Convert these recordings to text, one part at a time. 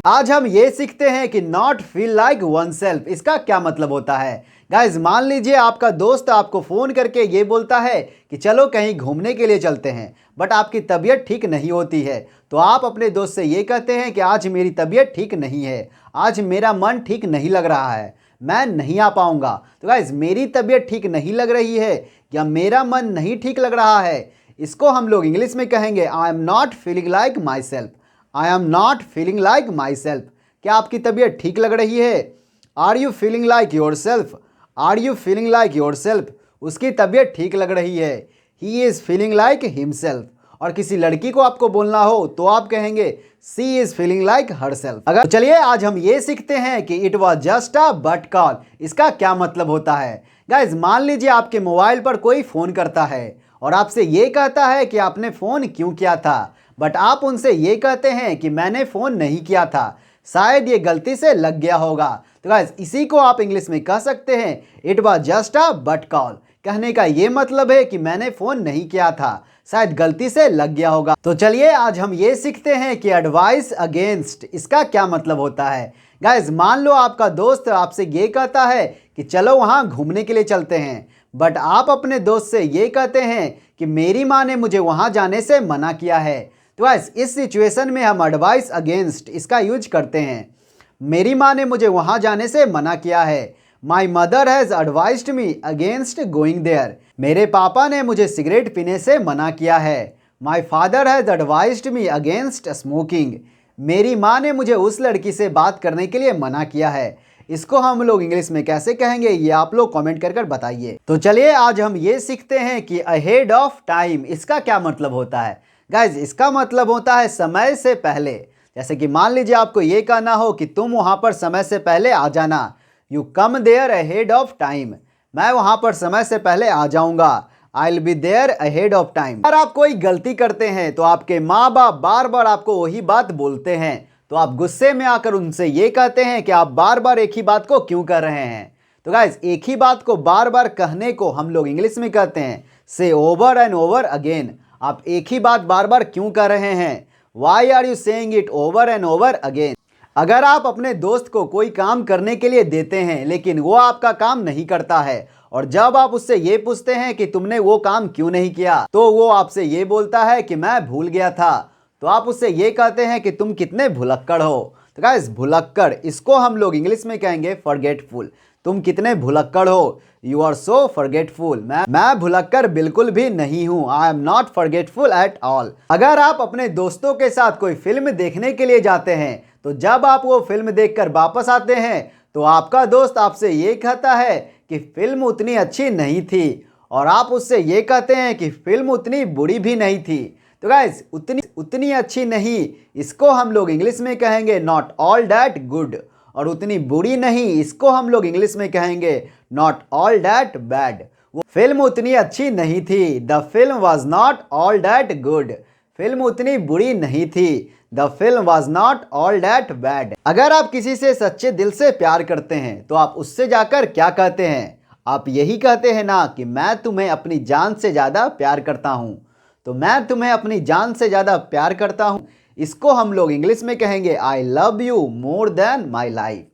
आज हम ये सीखते हैं कि not feel like one self इसका क्या मतलब होता है। गाइज मान लीजिए आपका दोस्त आपको फ़ोन करके ये बोलता है कि चलो कहीं घूमने के लिए चलते हैं, बट आपकी तबीयत ठीक नहीं होती है, तो आप अपने दोस्त से ये कहते हैं कि आज मेरी तबीयत ठीक नहीं है, आज मेरा मन ठीक नहीं लग रहा है, मैं नहीं आ पाऊँगा। तो गाइज मेरी तबीयत ठीक नहीं लग रही है या मेरा मन नहीं ठीक लग रहा है, इसको हम लोग इंग्लिश में कहेंगे I am not feeling like myself. I am not feeling like myself. क्या आपकी तबीयत ठीक लग रही है? Are you feeling like yourself? Are you feeling like yourself? उसकी तबीयत ठीक लग रही है, he is feeling like himself. और किसी लड़की को आपको बोलना हो तो आप कहेंगे she is feeling like her self. अगर चलिए आज हम ये सीखते हैं कि it was just a butt call इसका क्या मतलब होता है। गाइज मान लीजिए आपके मोबाइल पर कोई फ़ोन करता है और आपसे ये कहता है कि आपने फ़ोन क्यों किया था, बट आप उनसे ये कहते हैं कि मैंने फ़ोन नहीं किया था, शायद ये गलती से लग गया होगा। तो गाइस इसी को आप इंग्लिश में कह सकते हैं it was just a butt call. कहने का ये मतलब है कि मैंने फ़ोन नहीं किया था, शायद गलती से लग गया होगा। तो चलिए आज हम ये सीखते हैं कि एडवाइस अगेंस्ट इसका क्या मतलब होता है। गाइस मान लो आपका दोस्त आपसे ये कहता है कि चलो वहाँ घूमने के लिए चलते हैं, बट आप अपने दोस्त से ये कहते हैं कि मेरी माँ ने मुझे वहाँ जाने से मना किया है। तो गाइस इस सिचुएशन में हम एडवाइस अगेंस्ट इसका यूज करते हैं। मेरी माँ ने मुझे वहाँ जाने से मना किया है। My mother has advised me against going there. मेरे पापा ने मुझे सिगरेट पीने से मना किया है। My father has advised me against smoking. मेरी माँ ने मुझे उस लड़की से बात करने के लिए मना किया है। इसको हम लोग इंग्लिश में कैसे कहेंगे ये आप लोग कमेंट कर कर बताइए। तो चलिए आज हम ये सीखते हैं कि अहेड ऑफ टाइम इसका क्या मतलब होता है। गाइज इसका मतलब होता है समय से पहले। जैसे कि मान लीजिए आपको ये कहना हो कि तुम वहाँ पर समय से पहले आ जाना, you come there ahead of time. मैं वहाँ पर समय से पहले आ जाऊँगा, I will be there ahead of time. अगर आप कोई गलती करते हैं तो आपके माँ बाप बार बार आपको वही बात बोलते हैं, तो आप गुस्से में आकर उनसे ये कहते हैं कि आप बार बार एक ही बात को क्यों कर रहे हैं। तो गाइज एक ही बात को बार बार कहने को हम लोग इंग्लिश में कहते हैं से ओवर एंड ओवर अगेन। आप एक ही बात बार बार क्यों कर रहे हैं? Why are you saying it over and over again. अगर आप अपने दोस्त को कोई काम करने के लिए देते हैं लेकिन वो आपका काम नहीं करता है, और जब आप उससे ये पूछते हैं कि तुमने वो काम क्यों नहीं किया, तो वो आपसे ये बोलता है कि मैं भूल गया था, तो आप उससे ये कहते हैं कि तुम कितने भुलक्कड़ हो। तो गाइस भुलक्कड़ इसको हम लोग इंग्लिश में कहेंगे फॉरगेटफुल। तुम कितने भुलक्कड़ हो, यू आर सो फॉरगेटफुल। मैं भुलक्कड़ बिल्कुल भी नहीं हूँ, आई am not forgetful at all. अगर आप अपने दोस्तों के साथ कोई फिल्म देखने के लिए जाते हैं, तो जब आप वो फिल्म देखकर वापस आते हैं तो आपका दोस्त आपसे ये कहता है कि फिल्म उतनी अच्छी नहीं थी, और आप उससे ये कहते हैं कि फिल्म उतनी बुरी भी नहीं थी। तो गाइस उतनी अच्छी नहीं इसको हम लोग इंग्लिश में कहेंगे नॉट ऑल दैट गुड, और उतनी बुरी नहीं इसको हम लोग इंग्लिश में कहेंगे नॉट ऑल दैट बैड। वो फिल्म उतनी अच्छी नहीं थी, the film was not all that good. Film उतनी बुरी नहीं थी, the film was not all that bad. अगर आप किसी से सच्चे दिल से प्यार करते हैं तो आप उससे जाकर क्या कहते हैं? आप यही कहते हैं ना कि मैं तुम्हें अपनी जान से ज़्यादा प्यार करता हूँ। तो मैं तुम्हें अपनी जान से ज़्यादा प्यार करता हूँ, इसको हम लोग इंग्लिश में कहेंगे I love you more than my life.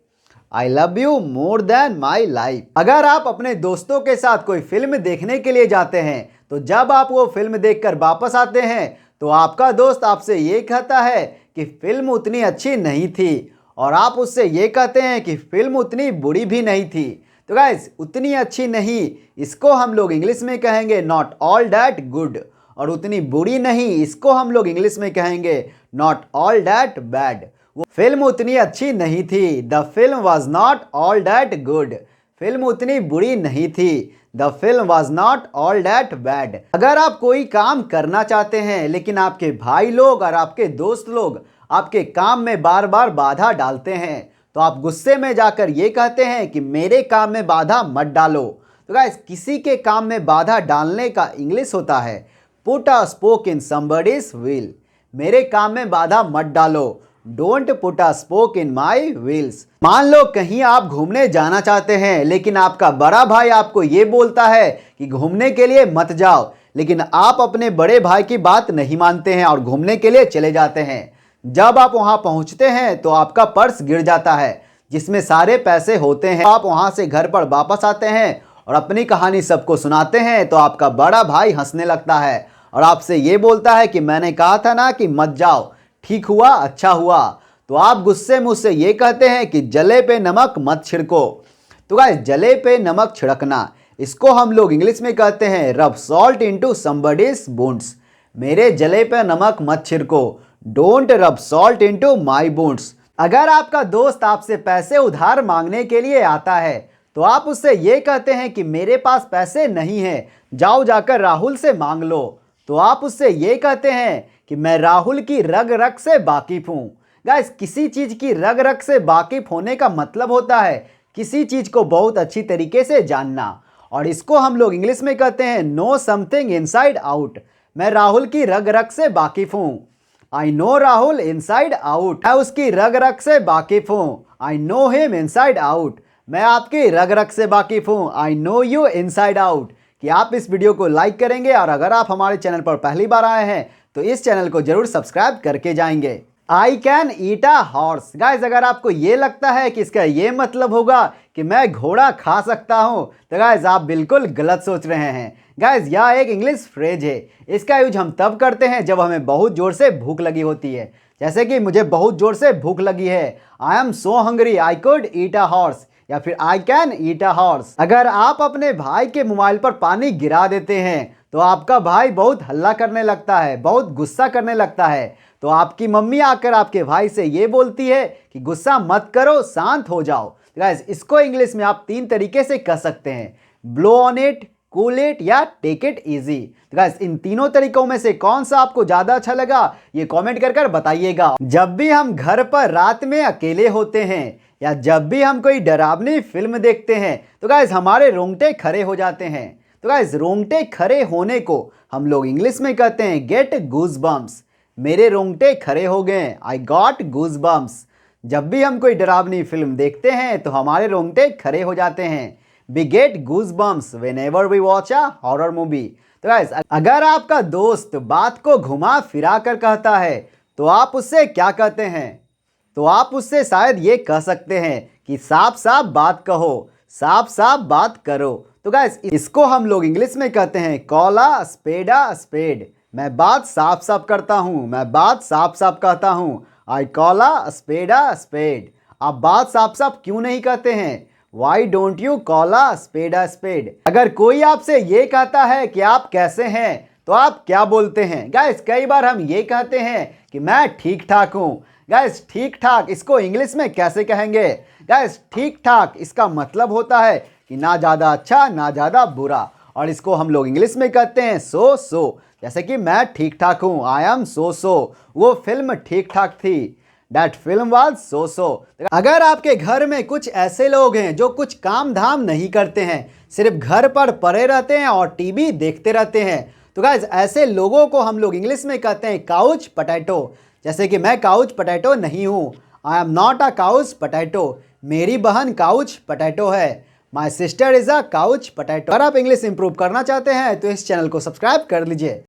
I love you more than my life. अगर आप अपने दोस्तों के साथ कोई फिल्म देखने के लिए जाते हैं, तो जब आप वो फिल्म देखकर वापस आते हैं तो आपका दोस्त आपसे ये कहता है कि फिल्म उतनी अच्छी नहीं थी, और आप उससे ये कहते हैं कि फिल्म उतनी बुरी भी नहीं थी। तो गाइस उतनी अच्छी नहीं इसको हम लोग इंग्लिश में कहेंगे नॉट ऑल दैट गुड, और उतनी बुरी नहीं इसको हम लोग इंग्लिश में कहेंगे नॉट ऑल दैट बैड। वो फिल्म उतनी अच्छी नहीं थी, the film was not all that good. Film उतनी बुरी नहीं थी, the film was not all that bad. अगर आप कोई काम करना चाहते हैं लेकिन आपके भाई लोग और आपके दोस्त लोग आपके काम में बार बार बाधा डालते हैं, तो आप गुस्से में जाकर ये कहते हैं कि मेरे काम में बाधा मत डालो। तो गाइस किसी के काम में बाधा डालने का इंग्लिश होता है put a spoke in somebody's wheel. मेरे काम में बाधा मत डालो, don't put a spoke in my wheels. मान लो कहीं आप घूमने जाना चाहते हैं लेकिन आपका बड़ा भाई आपको ये बोलता है कि घूमने के लिए मत जाओ, लेकिन आप अपने बड़े भाई की बात नहीं मानते हैं और घूमने के लिए चले जाते हैं। जब आप वहां पहुंचते हैं तो आपका पर्स गिर जाता है जिसमें सारे पैसे होते हैं। आप वहां से घर पर वापस आते हैं और अपनी कहानी सबको सुनाते हैं तो आपका बड़ा भाई हंसने लगता है और आपसे ये बोलता है कि मैंने कहा था ना कि मत जाओ, ठीक हुआ, अच्छा हुआ। तो आप गुस्से में उससे ये कहते हैं कि जले पे नमक मत छिड़को। तो गाइस, जले पे नमक छिड़कना, इसको हम लोग इंग्लिश में कहते हैं रब सॉल्ट इनटू समबडीज वुंड्स। मेरे जले पे नमक मत छिड़को, डोंट रब सॉल्ट इनटू माय वुंड्स। अगर आपका दोस्त आपसे पैसे उधार मांगने के लिए आता है तो आप उससे ये कहते हैं कि मेरे पास पैसे नहीं हैं, जाओ जाकर राहुल से मांग लो। तो आप उससे ये कहते हैं कि मैं राहुल की रग रग से वाकिफ हूं। गाइस, किसी चीज की रग रग से वाकिफ होने का मतलब होता है किसी चीज को बहुत अच्छी तरीके से जानना, और इसको हम लोग इंग्लिश में कहते हैं नो समथिंग इनसाइड आउट। मैं राहुल की रग रग से वाकिफ हूं। I know Rahul inside out. मैं उसकी रग रग से वाकिफ हूं। I know him inside out. मैं आपकी रग रग से वाकिफ हूं। I know you inside out. कि आप इस वीडियो को लाइक करेंगे और अगर आप हमारे चैनल पर पहली बार आए हैं तो इस चैनल को जरूर सब्सक्राइब करके जाएंगे। I can eat a horse. Guys, अगर आपको ये लगता है कि इसका ये मतलब होगा कि मैं घोड़ा खा सकता हूं तो गाइज आप बिल्कुल गलत सोच रहे हैं। गाइज, यह एक इंग्लिश फ्रेज है। इसका यूज हम तब करते हैं जब हमें बहुत जोर से भूख लगी होती है। जैसे कि मुझे बहुत जोर से भूख लगी है, I am so hungry I could eat a horse, या फिर I can eat a horse. अगर आप अपने भाई के मोबाइल पर पानी गिरा देते हैं तो आपका भाई बहुत हल्ला करने लगता है, बहुत गुस्सा करने लगता है। तो आपकी मम्मी आकर आपके भाई से ये बोलती है कि गुस्सा मत करो, शांत हो जाओ। गाइस, इसको इंग्लिश में आप 3 तरीके से कह सकते हैं, blow on it, cool it या टेक इट इजी। गाइस, इन तीनों तरीकों में से कौन सा आपको ज्यादा अच्छा लगा ये कमेंट कर बताइएगा। जब भी हम घर पर रात में अकेले होते हैं या जब भी हम कोई डरावनी फिल्म देखते हैं तो गाइस हमारे रोंगटे खड़े हो जाते हैं। तो गाइस, रोंगटे खड़े होने को हम लोग इंग्लिश में कहते हैं गेट गूज बम्प्स। मेरे रोंगटे खड़े हो गए, आई गॉट गूज बम्प्स। जब भी हम कोई डरावनी फिल्म देखते हैं तो हमारे रोंगटे खड़े हो जाते हैं। We get goose bumps whenever we watch a horror movie. तो गाइस, अगर आपका दोस्त बात को घुमा फिरा कर कहता है तो आप उससे क्या कहते हैं? तो आप उससे शायद ये कह सकते हैं कि साफ साफ बात कहो, साफ साफ बात करो। तो गाइस, इसको हम लोग इंग्लिश में कहते हैं call a spade a spade. मैं बात साफ साफ करता हूं, मैं बात साफ साफ कहता हूं, I call a spade a spade. आप बात साफ साफ क्यों नहीं कहते हैं? Why don't you call a spade a spade. अगर कोई आपसे ये कहता है कि आप कैसे हैं तो आप क्या बोलते हैं? गाइस, कई बार हम ये कहते हैं कि मैं ठीक ठाक हूं। गाइस, ठीक ठाक इसको इंग्लिश में कैसे कहेंगे? गाइस, ठीक ठाक इसका मतलब होता है कि ना ज़्यादा अच्छा ना ज़्यादा बुरा, और इसको हम लोग इंग्लिश में कहते हैं सो सो। जैसे कि मैं ठीक ठाक हूँ, आई एम सो सो। वो फिल्म ठीक ठाक थी, दैट फिल्म वाज सो सो। अगर आपके घर में कुछ ऐसे लोग हैं जो कुछ काम धाम नहीं करते हैं, सिर्फ घर पर पड़े रहते हैं और टीवी देखते रहते हैं, तो गाइस ऐसे लोगों को हम लोग इंग्लिश में कहते हैं काउच पोटैटो। जैसे कि मैं काउच पोटैटो नहीं हूँ, आई am not a couch potato. मेरी बहन काउच पोटैटो है, my sister is a couch potato. अगर आप इंग्लिश इंप्रूव करना चाहते हैं तो इस चैनल को सब्सक्राइब कर लीजिए।